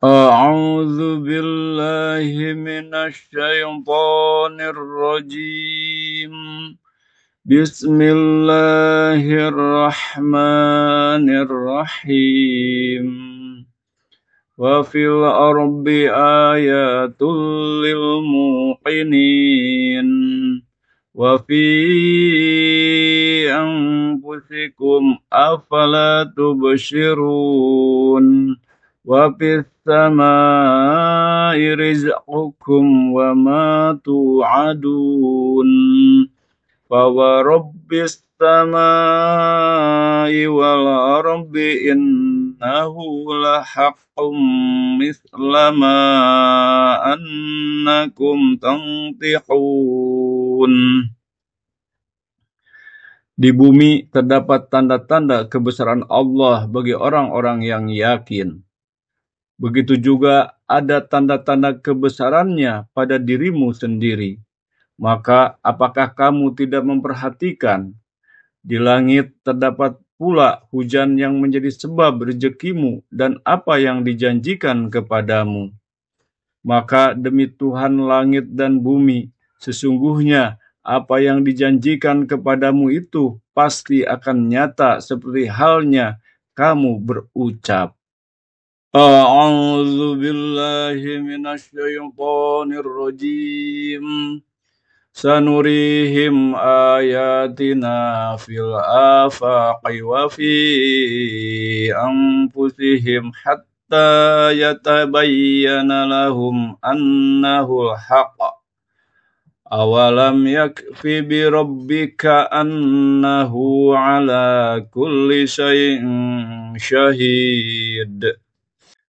أعوذ بالله من الشيطان الرجيم. بسم الله الرحمن الرحيم. وفي الأرض آيات للموقنين وفي أنفسكم أفلا تبصرون وفي السماء رزقكم وما توعدون فورب السماء والأرض إنه لحق مثل ما أنكم تنطقون. Di bumi terdapat tanda-tanda kebesaran Allah bagi orang-orang yang yakin. Begitu juga ada tanda-tanda kebesarannya pada dirimu sendiri. Maka apakah kamu tidak memperhatikan? Di langit terdapat pula hujan yang menjadi sebab rezekimu dan apa yang dijanjikan kepadamu. Maka demi Tuhan langit dan bumi, sesungguhnya apa yang dijanjikan kepadamu itu pasti akan nyata seperti halnya kamu berucap. A'udzu billahi minasyaitonir rajim. Sanurihim ayatina fil afaqi wa fi anfusihim hatta yatabayyana lahum annahu al-haqq. Awalam yakfi bi rabbika annahu ala kulli syai'in syahid.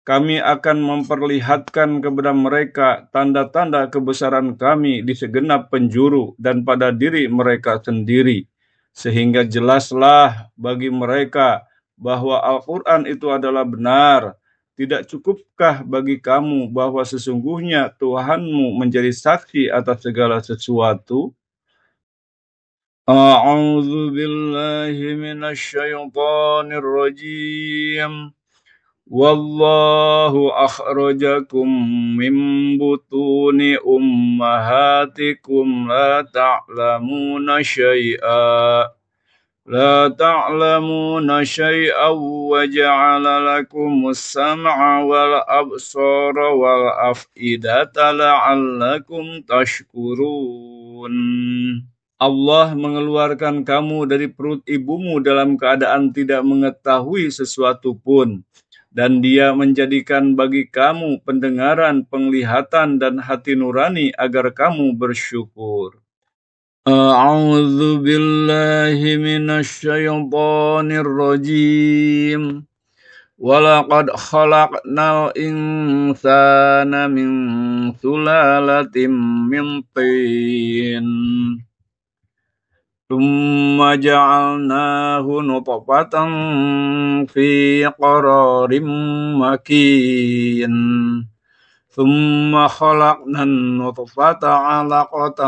Kami akan memperlihatkan kepada mereka tanda-tanda kebesaran kami di segenap penjuru dan pada diri mereka sendiri, sehingga jelaslah bagi mereka bahwa Al-Quran itu adalah benar. Tidak cukupkah bagi kamu bahwa sesungguhnya Tuhanmu menjadi saksi atas segala sesuatu? A'udzu billahi minasyaitonir rajim. Wallahu akhrajakum min butuni ummahatikum la ta'lamuna syai'an wa ja'ala lakumus sam'a wal absara wal af'idata la'allakum tashkurun. Allah mengeluarkan kamu dari perut ibumu dalam keadaan tidak mengetahui sesuatu pun. Dan Dia menjadikan bagi kamu pendengaran, penglihatan, dan hati nurani agar kamu bersyukur. A'udzu billahi minasyaitonir rajim. Walaqad khalaqnal insana min sulalatin min tin. ثم جعلناه نطفة في قرار مكين ثم خلقنا النطفة علقة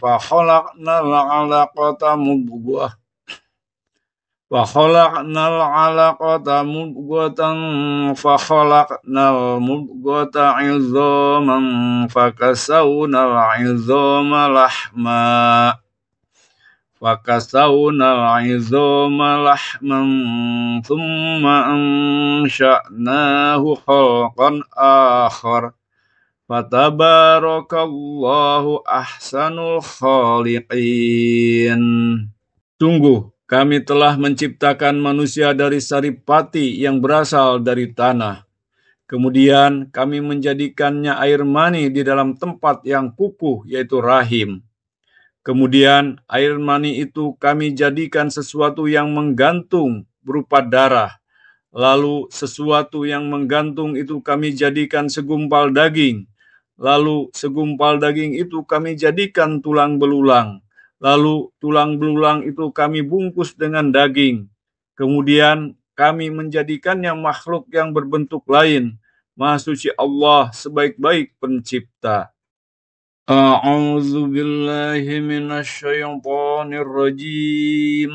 فخلقنا العلقة مضغة فخلقنا المضغة عظاما فكسونا العظام لحما ثم أنشأناه خلقا آخر فتبارك الله أحسن الخالقين. Sungguh, kami telah menciptakan manusia dari saripati yang berasal dari tanah. Kemudian kami menjadikannya air mani di dalam tempat yang kukuh, yaitu rahim. Kemudian air mani itu kami jadikan sesuatu yang menggantung berupa darah. Lalu sesuatu yang menggantung itu kami jadikan segumpal daging. Lalu segumpal daging itu kami jadikan tulang belulang. Lalu tulang belulang itu kami bungkus dengan daging. Kemudian kami menjadikannya makhluk yang berbentuk lain. Maha suci Allah sebaik-baik pencipta. A'udzu billahi minasyaitonir rajim.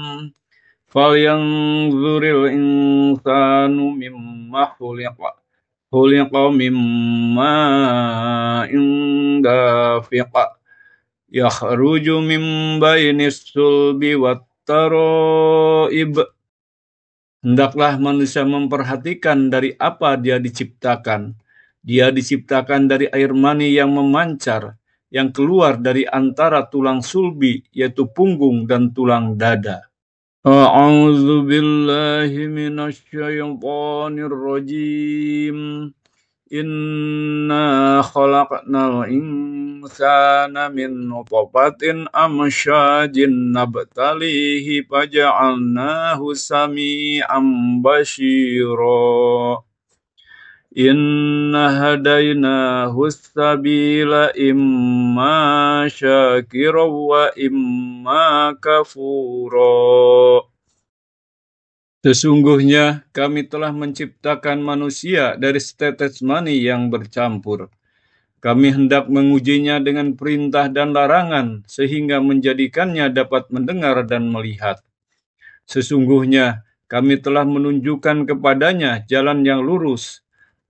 Falyanzuril insanu mimma khuliqa. khuliqa min ma'in dafiq yakhruju min bainis sulbi wat taraib. Hendaklah manusia memperhatikan dari apa dia diciptakan. Dia diciptakan dari air mani yang memancar, yang keluar dari antara tulang sulbi, yaitu punggung dan tulang dada. A'udzu billahi minasy syaithanir rajim. Inna khalaqnal insana min nutfatin amsyajin nabtalihi faja'alnahu sami'an basyira. Inna hadainahu sabila imma syakira wa imma kafura. Sesungguhnya kami telah menciptakan manusia dari setetes mani yang bercampur. Kami hendak mengujinya dengan perintah dan larangan, sehingga menjadikannya dapat mendengar dan melihat. Sesungguhnya kami telah menunjukkan kepadanya jalan yang lurus.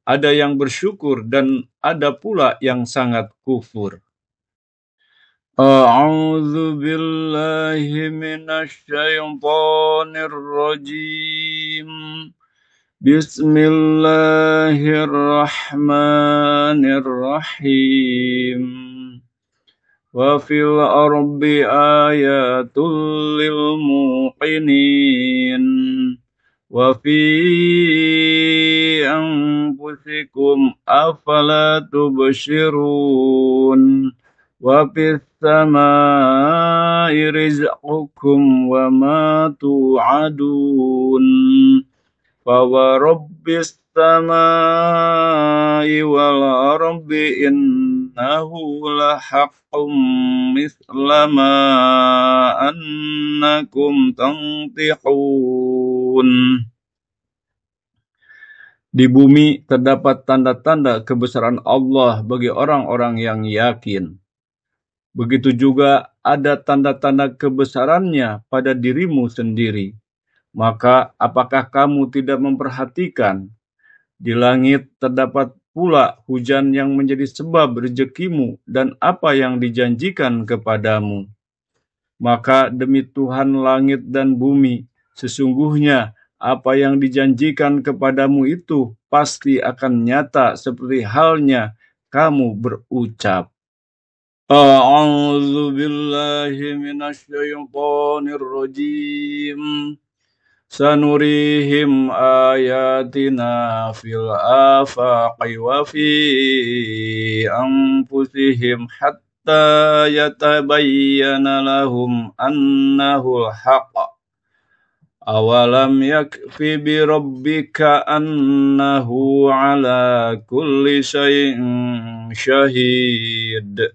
Ada yang bersyukur dan ada pula yang sangat kufur. A'udzu billahi minasy syaithanir rajim. Bismillahirrahmanirrahim. Wa fil ardi ayatul lil muqinin. Wa fi anfusikum afala tubsirun. Wa fis samai rizqukum wa ma tu'adun. Fa wa rabbis samai wal ardi innahu lahaqqum mithla ma annakum tantiqun. Di bumi terdapat tanda-tanda kebesaran Allah bagi orang-orang yang yakin. Begitu juga ada tanda-tanda kebesarannya pada dirimu sendiri. Maka apakah kamu tidak memperhatikan? Di langit terdapat pula hujan yang menjadi sebab rezekimu dan apa yang dijanjikan kepadamu. Maka demi Tuhan langit dan bumi, sesungguhnya apa yang dijanjikan kepadamu itu pasti akan nyata seperti halnya kamu berucap. A'udzu billahi minasy syaithanir rajim. Sanurihim ayatina fil afaqi wa fi anfusihim hatta yatabayyana lahum annahu al-haqq. Awalam yakfi bi rabbika annahu ala kulli syai'in syahid.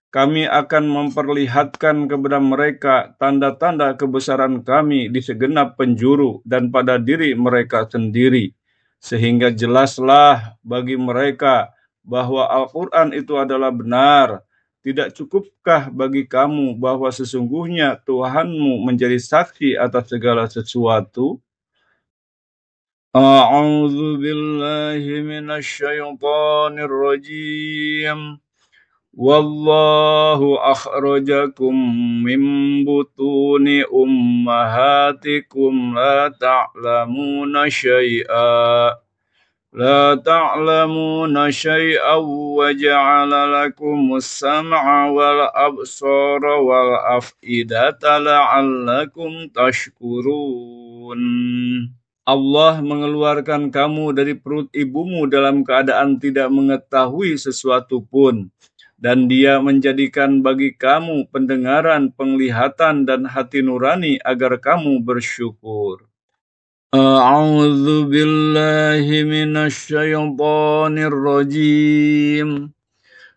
Kami akan memperlihatkan kepada mereka tanda-tanda kebesaran kami di segenap penjuru dan pada diri mereka sendiri, sehingga jelaslah bagi mereka bahwa Al-Quran itu adalah benar. Tidak cukupkah bagi kamu bahwa sesungguhnya Tuhanmu menjadi saksi atas segala sesuatu? A'udzu billahi minasy syaithanir rajim. Wallahu akhrajakum min butuni ummahatikum la ta'lamuna syai'an wa ja'ala lakumus sam'a wal absara wal af'idata la'allakum tashkurun. Allah mengeluarkan kamu dari perut ibumu dalam keadaan tidak mengetahui sesuatu pun. Dan Dia menjadikan bagi kamu pendengaran, penglihatan, dan hati nurani agar kamu bersyukur. A'udzu billahi minasy syaithanir rajim.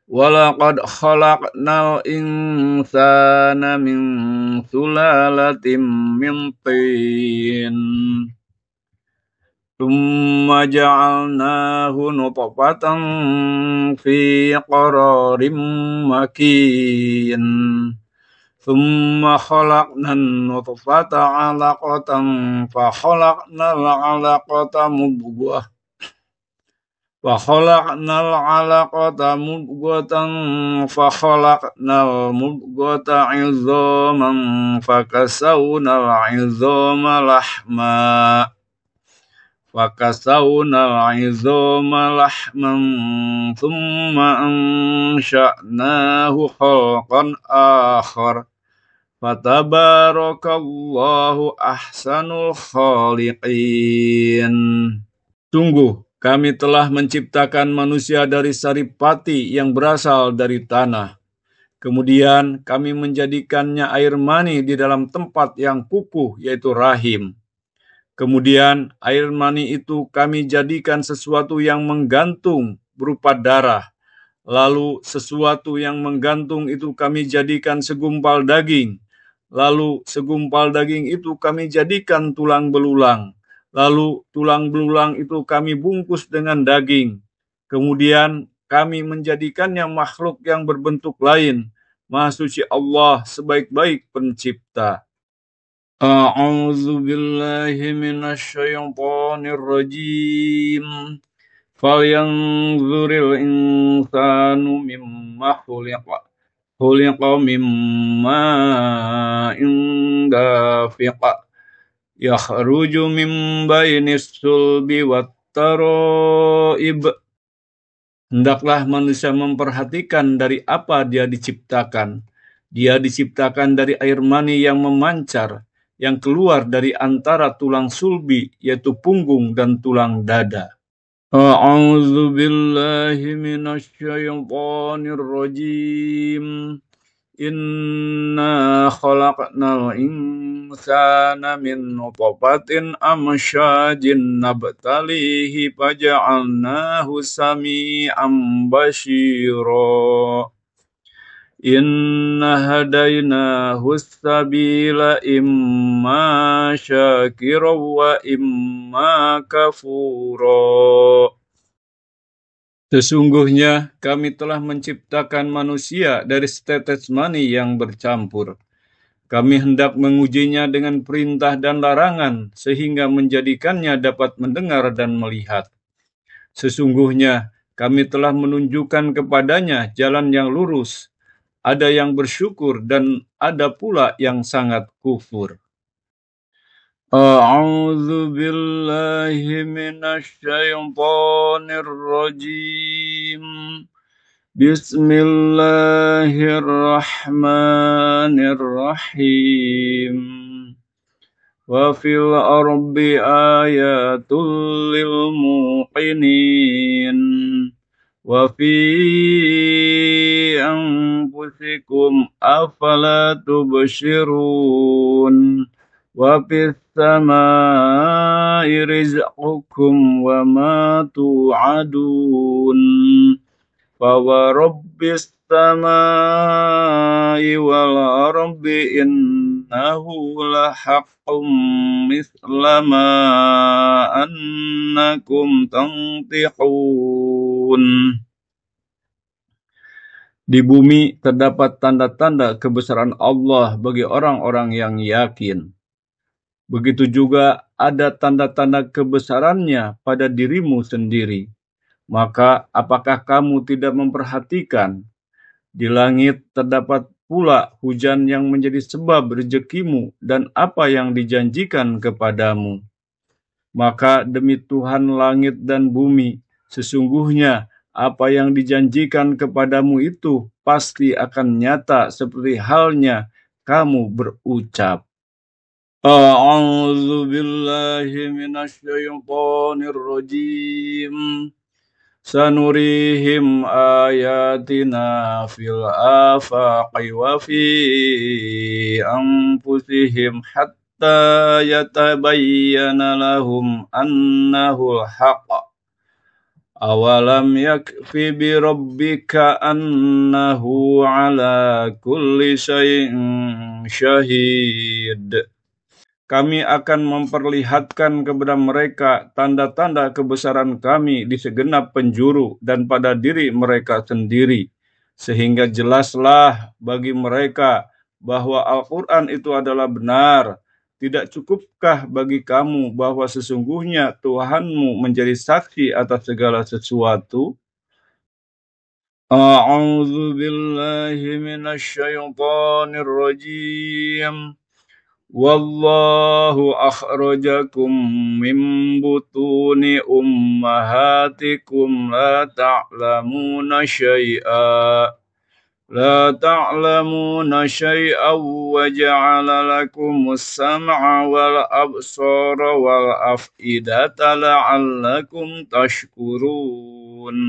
Walaqad khalaqnal insana min sulalatin min tin. Tsumma ja'alnahu nutfatan fi qararin makin. Tsumma khalaqnan nutfata 'alaqatan fa khalaqnal 'alaqata mudghah. فخلقنا العلقة مضغة فخلقنا المضغة عظاما فكسونا العظام لحما ثم أنشأناه خلقا آخر فتبارك الله أحسن الخالقين. Sungguh, kami telah menciptakan manusia dari saripati yang berasal dari tanah. Kemudian kami menjadikannya air mani di dalam tempat yang kukuh, yaitu rahim. Kemudian air mani itu kami jadikan sesuatu yang menggantung berupa darah. Lalu sesuatu yang menggantung itu kami jadikan segumpal daging. Lalu segumpal daging itu kami jadikan tulang belulang. Lalu tulang belulang itu kami bungkus dengan daging. Kemudian kami menjadikannya makhluk yang berbentuk lain. Maha suci Allah sebaik-baik pencipta. A'udzu billahi minasyaitonir rajim. Falyanzuril insanu mimma khuliqa. Khuliqa mimma dafiqa. Yakhruju min bainis sulbi wat taraib. Hendaklah manusia memperhatikan dari apa dia diciptakan. Dia diciptakan dari air mani yang memancar, yang keluar dari antara tulang sulbi, yaitu punggung dan tulang dada. A'udzu billahi minasyaitonir rajim. Inna khalaqnal insana min nutfatin amsyajin nabtalihi faja'alnahu sami'an basyira. Inna hadainahu sabila imma syakira wa imma kafura. Sesungguhnya kami telah menciptakan manusia dari setetes mani yang bercampur. Kami hendak mengujinya dengan perintah dan larangan sehingga menjadikannya dapat mendengar dan melihat. Sesungguhnya kami telah menunjukkan kepadanya jalan yang lurus. Ada yang bersyukur dan ada pula yang sangat kufur. A'udzu billahi minasyaitonir rajim. Bismillahirrahmanirrahim. Wa fil ardi ayatul lil muqinin. Wa fi anfusikum afala tubsirun. Wa fis samai rizqukum wa ma tu'adun. Fa wa rabbis samai wal ardi innahu lahaqqum misla ma annakum tantiqun. Di bumi terdapat tanda-tanda kebesaran Allah bagi orang-orang yang yakin. Begitu juga ada tanda-tanda kebesarannya pada dirimu sendiri. Maka apakah kamu tidak memperhatikan? Di langit terdapat pula hujan yang menjadi sebab rezekimu dan apa yang dijanjikan kepadamu. Maka demi Tuhan langit dan bumi, sesungguhnya apa yang dijanjikan kepadamu itu pasti akan nyata seperti halnya kamu berucap. A'udzu billahi minasyaitonir rajim. Sanurihim ayatina fil afaqi wa fi anfusihim hatta yatabayyana lahum annahu al-haqq. Awalam yakfi bi rabbika annahu ala kulli syai'in syahid. Kami akan memperlihatkan kepada mereka tanda-tanda kebesaran kami di segenap penjuru dan pada diri mereka sendiri, sehingga jelaslah bagi mereka bahwa Al-Quran itu adalah benar. tidak cukupkah bagi kamu bahwa sesungguhnya Tuhanmu menjadi saksi atas segala sesuatu? A'udzu billahi minasyaitonir rajim. Wallahu akhrajakum min butuni ummahatikum la ta'lamuna syai'a wa ja'ala lakumus sam'a wal absara wal af'idata la'allakum tashkurun.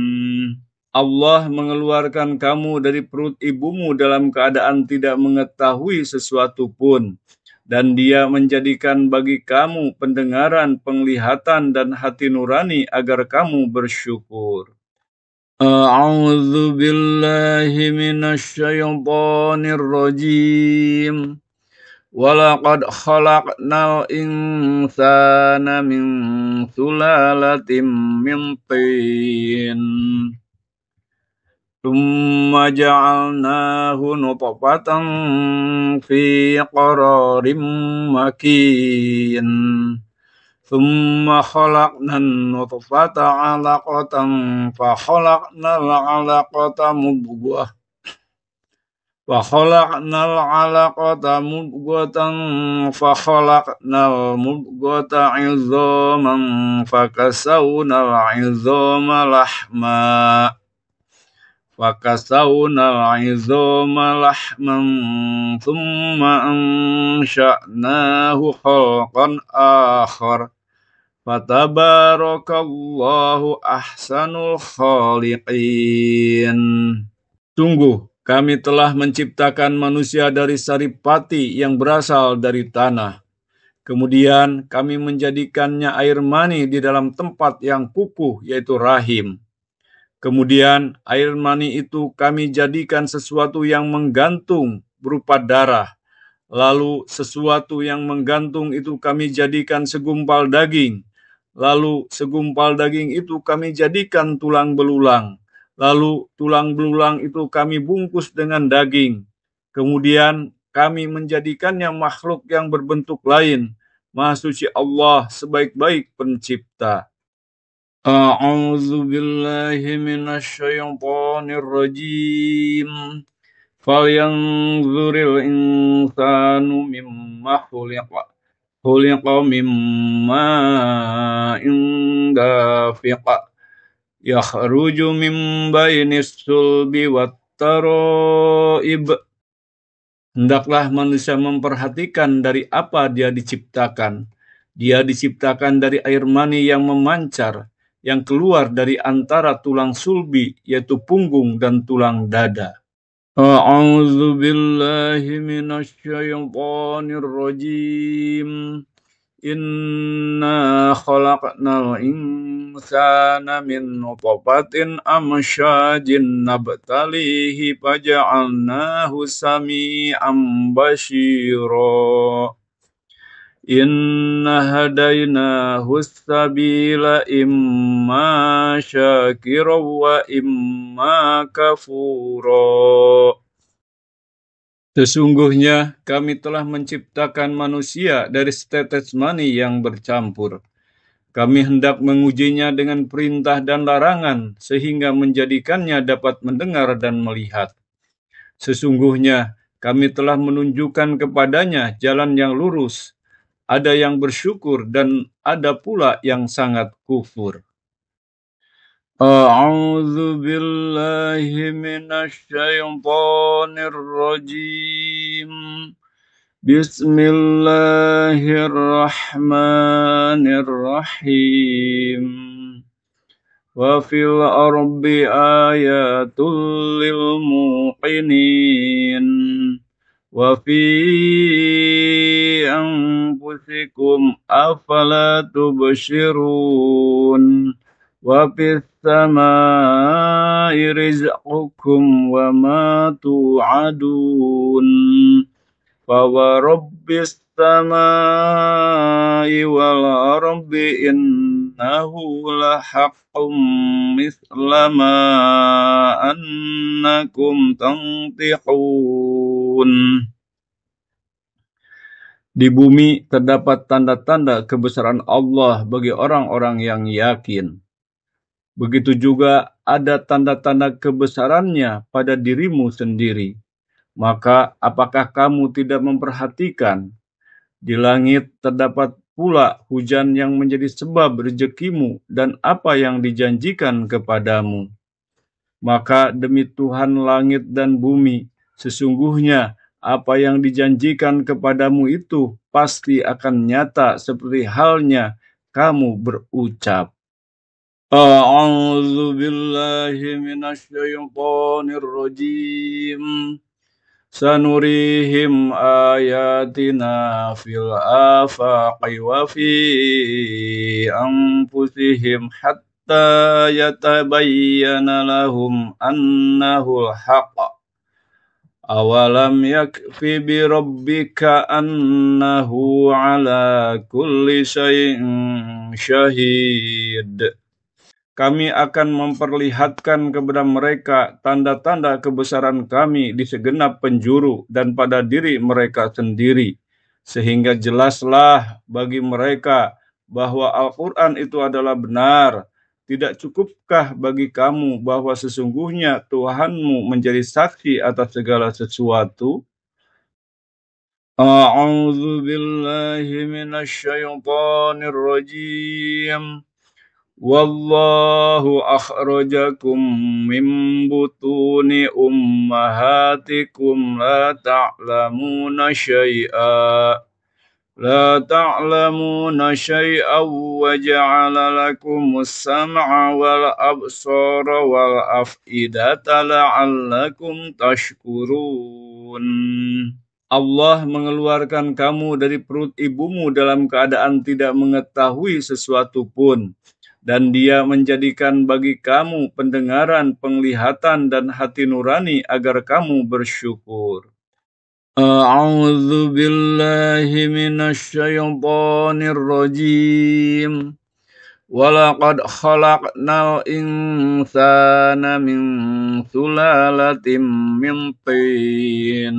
Allah mengeluarkan kamu dari perut ibumu dalam keadaan tidak mengetahui sesuatu pun, dan Dia menjadikan bagi kamu pendengaran, penglihatan, dan hati nurani agar kamu bersyukur. A'udzu billahi minasyaitonir rajim. Walaqad khalaqnal insana min sulalatin min tin. Tsumma ja'alnahu nutfatan fi qararin makin. Tsumma khalaqnan nutfata 'alaqatan fa khalaqnal 'alaqata mudghah. فخلقنا العلقة مضغة فخلقنا المضغة عظاما فكسونا العظام لحما ثم أنشأناه خلقا آخر فتبارك الله أحسن الخالقين. Sungguh, kami telah menciptakan manusia dari saripati yang berasal dari tanah. Kemudian kami menjadikannya air mani di dalam tempat yang kukuh, yaitu rahim. Kemudian air mani itu kami jadikan sesuatu yang menggantung berupa darah. Lalu sesuatu yang menggantung itu kami jadikan segumpal daging. Lalu segumpal daging itu kami jadikan tulang belulang. Lalu tulang belulang itu kami bungkus dengan daging. Kemudian kami menjadikannya makhluk yang berbentuk lain. Maha suci Allah sebaik-baik pencipta. A'udzu billahi minasyaitonir rajim. Falyanzuril insanu mimma khuliqa. Khuliqa mimma dafiqa. Yakhruju min bainis sulbi wat taraib. Hendaklah manusia memperhatikan dari apa dia diciptakan. Dia diciptakan dari air mani yang memancar, yang keluar dari antara tulang sulbi, yaitu punggung dan tulang dada. A'udzu billahi minasyaitonir rajim. Inna khalaqnal insana min nutfatin amsyajin nabtalihi faja'alnahu sami'an basyira. Inna hadainahu sabila imma syakira wa imma kafura. Sesungguhnya kami telah menciptakan manusia dari setetes mani yang bercampur. Kami hendak mengujinya dengan perintah dan larangan, sehingga menjadikannya dapat mendengar dan melihat. Sesungguhnya kami telah menunjukkan kepadanya jalan yang lurus. Ada yang bersyukur dan ada pula yang sangat kufur. A'udzu billahi minasyaitonir rajim. Bismillahirrahmanirrahim. Wa fil ardi ayatul lil muqinin. Wa fi anfusikum afala tubsirun. Wa fis samai rizqukum wa ma tu'adun. Fa wa rabbis samai wal ardi innahu lahaqqum mithla ma annakum tantiqun. Di bumi terdapat tanda-tanda kebesaran Allah bagi orang-orang yang yakin. Begitu juga ada tanda-tanda kebesarannya pada dirimu sendiri. Maka apakah kamu tidak memperhatikan? Di langit terdapat pula hujan yang menjadi sebab rezekimu dan apa yang dijanjikan kepadamu. Maka demi Tuhan langit dan bumi, sesungguhnya apa yang dijanjikan kepadamu itu pasti akan nyata seperti halnya kamu berucap. A'udzu billahi minasyaitonir rajim. Sanurihim ayatina fil afaqi wa fi anfusihim hatta yatabayyana lahum annahu al-haq. Awalam yakfi bi rabbika annahu ala kulli syai'in syahid. Kami akan memperlihatkan kepada mereka tanda-tanda kebesaran kami di segenap penjuru dan pada diri mereka sendiri, sehingga jelaslah bagi mereka bahwa Al-Quran itu adalah benar. Tidak cukupkah bagi kamu bahwa sesungguhnya Tuhanmu menjadi saksi atas segala sesuatu? A'udzu billahi minasyaitonir rajim. Wallahu akhrajakum min butuni ummahatikum la ta'lamuna syai'an wa ja'ala lakumus sam'a wal absara wal af'idata la'allakum tashkurun. Allah mengeluarkan kamu dari perut ibumu dalam keadaan tidak mengetahui sesuatu pun. Dan Dia menjadikan bagi kamu pendengaran, penglihatan, dan hati nurani agar kamu bersyukur. A'udzu billahi minasyaitonir rajim. Walaqad khalaqnal insana min sulalatin min tin.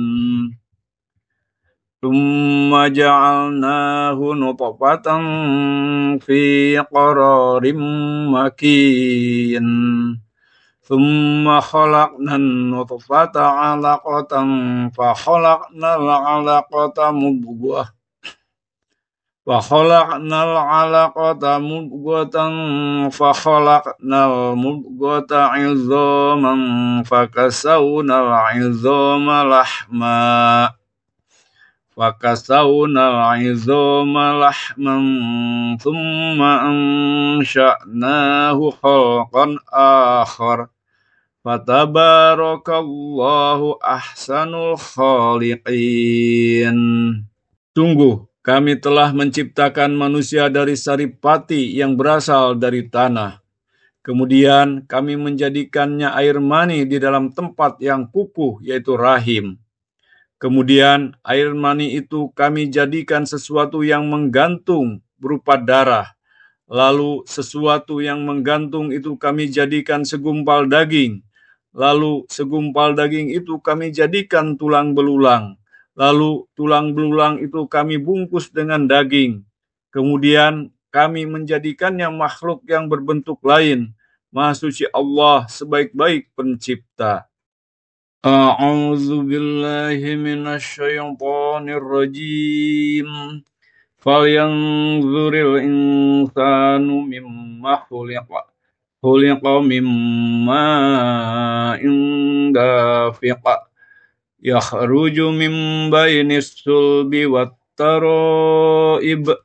Tsumma ja'alnahu nutfatan fi qararin makin. Tsumma khalaqnan nutfata 'alaqatan fa khalaqnal 'alaqata mudghah. Fa khalaqnal 'alaqata mudghatan fa khalaqnal mudghata 'idhaman fa kasawnal 'idhama lahma. Fakasawna al-'idhama lahman thumma ansha'nahu khalqan akhar. Fatabarakallahu ahsanul khaliqin. Sungguh, kami telah menciptakan manusia dari saripati yang berasal dari tanah. Kemudian kami menjadikannya air mani di dalam tempat yang kukuh, yaitu rahim. Kemudian air mani itu kami jadikan sesuatu yang menggantung berupa darah. Lalu sesuatu yang menggantung itu kami jadikan segumpal daging. Lalu segumpal daging itu kami jadikan tulang belulang. Lalu tulang belulang itu kami bungkus dengan daging. Kemudian kami menjadikannya makhluk yang berbentuk lain. Maha suci Allah sebaik-baik pencipta. A'udzu billahi minasyaitonir rajim. Falyanzuril insanu mimma khuliqa. Khuliqa mimma dafiqa. Yakhruju min bainis sulbi wat taraib.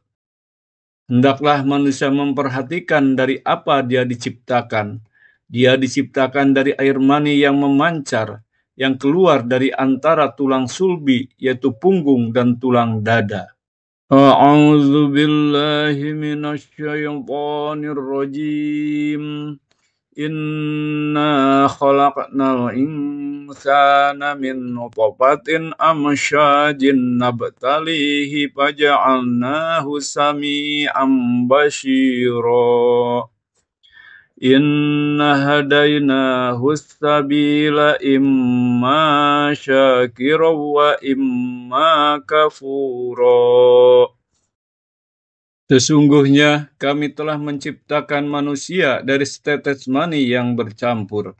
Hendaklah manusia memperhatikan dari apa dia diciptakan. Dia diciptakan dari air mani yang memancar, yang keluar dari antara tulang sulbi, yaitu punggung dan tulang dada. A'udzu billahi minasyaitonir rajim. Inna khalaqnal insana min nutfatin amsyajin nabtalihi faja'alnahu sami'an basyira. Inna hadainahu sabila imma syakira wa imma kafura. Sesungguhnya kami telah menciptakan manusia dari setetes mani yang bercampur.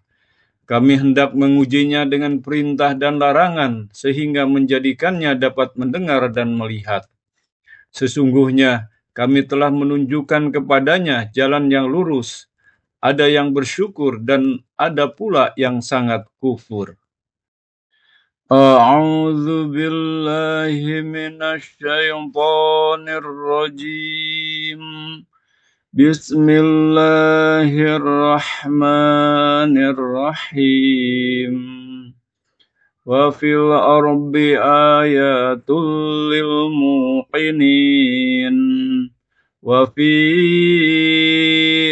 Kami hendak mengujinya dengan perintah dan larangan, sehingga menjadikannya dapat mendengar dan melihat. Sesungguhnya kami telah menunjukkan kepadanya jalan yang lurus. Ada yang bersyukur dan ada pula yang sangat kufur. A'udzu billahi minasy syaithanir rajim. Bismillahirrahmanirrahim. Wa fil ardi ayatul lil muqinin. Wa fi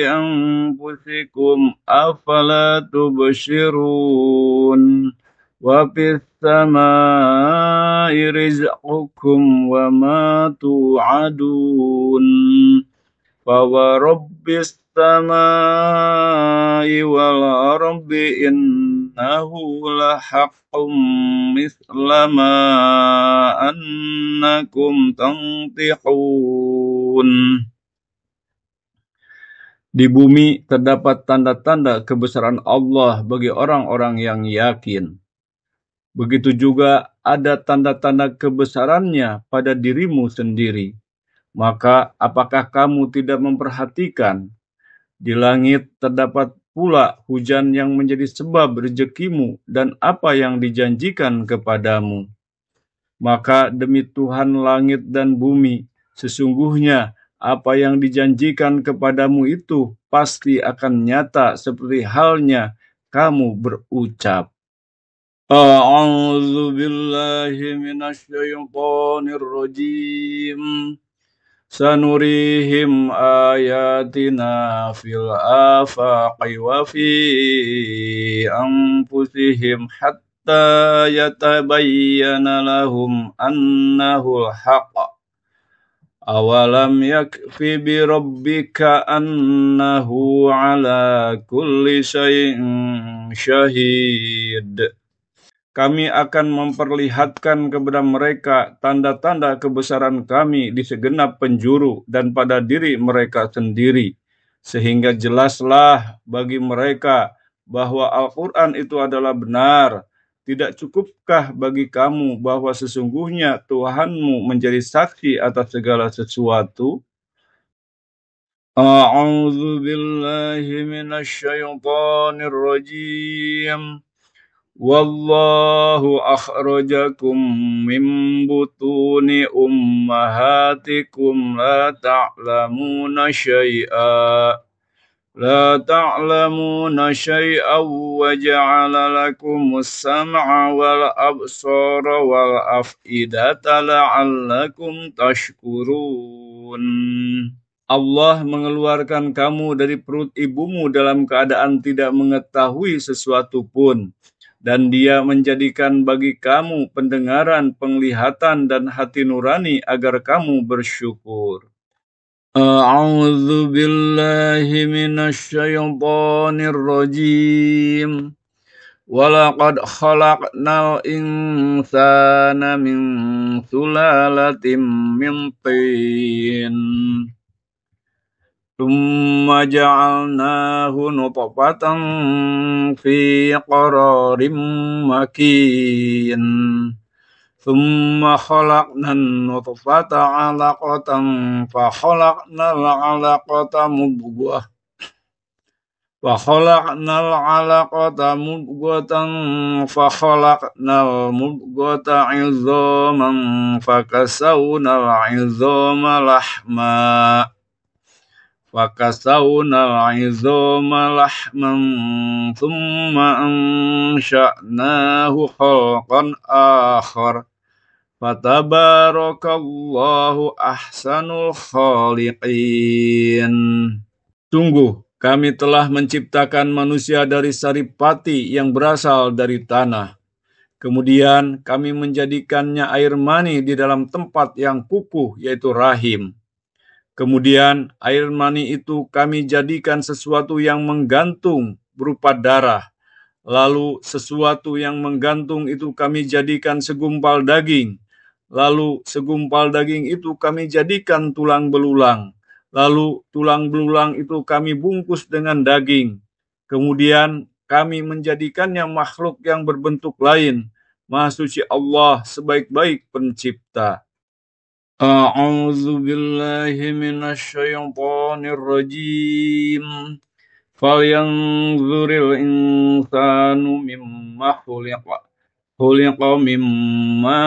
anfusikum afala tubsirun. Wa fis samai rizqukum wa ma tu'adun. Fa wa rabbis samai wal ardi innahu lahaqqum misla ma annakum tantiqun. Di bumi terdapat tanda-tanda kebesaran Allah bagi orang-orang yang yakin. Begitu juga ada tanda-tanda kebesarannya pada dirimu sendiri. Maka apakah kamu tidak memperhatikan? Di langit terdapat pula hujan yang menjadi sebab rezekimu dan apa yang dijanjikan kepadamu. Maka demi Tuhan langit dan bumi, sesungguhnya apa yang dijanjikan kepadamu itu pasti akan nyata seperti halnya kamu berucap. A'udzu billahi minasy syaithanir rajim. Sanurihim ayatina fil afaqi wa fi anfusihim hatta yatabayyana lahum annahu al-haqq. Awalam yakfi bi rabbika annahu ala kulli syai'in syahid. Kami akan memperlihatkan kepada mereka tanda-tanda kebesaran kami di segenap penjuru dan pada diri mereka sendiri, sehingga jelaslah bagi mereka bahwa Al-Quran itu adalah benar. Tidak cukupkah bagi kamu bahwa sesungguhnya Tuhanmu menjadi saksi atas segala sesuatu? A'udzu billahi minasy syaithanir rajim. Wallahu akhrajakum min butuni ummahatikum la ta'lamuna syai'an wa ja'ala lakumus sam'a wal absara wal af'idata la'allakum tashkurun. Allah mengeluarkan kamu dari perut ibumu dalam keadaan tidak mengetahui sesuatu pun. Dan Dia menjadikan bagi kamu pendengaran, penglihatan, dan hati nurani agar kamu bersyukur. A'udzu billahi minasy syaithanir rajim. Walaqad khalaqnal insana min sulalatin min tin. Tsumma ja'alnahu nutfatan fi qararin makin. Tsumma khalaqnan nutfata 'alaqatan fa khalaqnal 'alaqata mudghah. Fa khalaqnal 'alaqata mudghatan fa khalaqnal mudghata 'idhaman fa kasawnal 'idhama lahma. Fakasawna al-'idhama lahman thumma ansha'nahu khalqan akhar. Fatabarakallahu ahsanul khaliqin. Sungguh, kami telah menciptakan manusia dari saripati yang berasal dari tanah. Kemudian kami menjadikannya air mani di dalam tempat yang kukuh, yaitu rahim. Kemudian air mani itu kami jadikan sesuatu yang menggantung berupa darah. Lalu sesuatu yang menggantung itu kami jadikan segumpal daging. Lalu segumpal daging itu kami jadikan tulang belulang. Lalu tulang belulang itu kami bungkus dengan daging. Kemudian kami menjadikannya makhluk yang berbentuk lain. Maha suci Allah sebaik-baik pencipta. A'udzu billahi minasyaitonir rajim. Falyanzuril insanu mimma khuliqa. Khuliqa mimma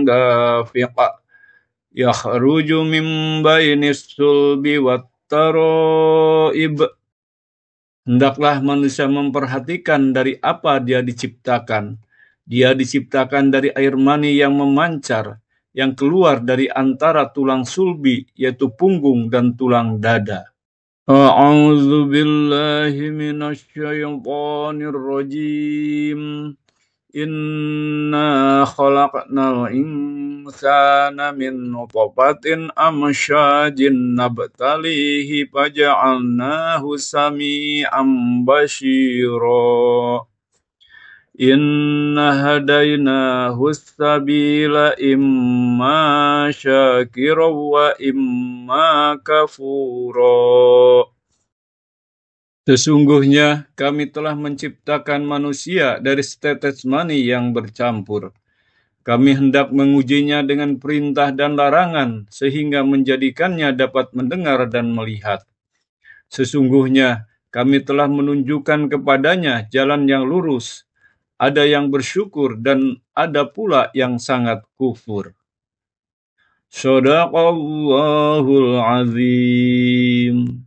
dafiqa. Yakhruju min bainis sulbi wat taraib. Hendaklah manusia memperhatikan dari apa dia diciptakan. Dia diciptakan dari air mani yang memancar, yang keluar dari antara tulang sulbi, yaitu punggung dan tulang dada. A'udzu billahi minasyaitonir rajim. Inna khalaqnal insana min nutfatin amsyajin nabtalihi faja'alnahu sami'an basyira. Inna hadainahu sabila imma syakira wa imma kafura. Sesungguhnya kami telah menciptakan manusia dari setetes mani yang bercampur. Kami hendak mengujinya dengan perintah dan larangan, sehingga menjadikannya dapat mendengar dan melihat. Sesungguhnya kami telah menunjukkan kepadanya jalan yang lurus. Ada yang bersyukur dan ada pula yang sangat kufur. Shadaqallahul azim.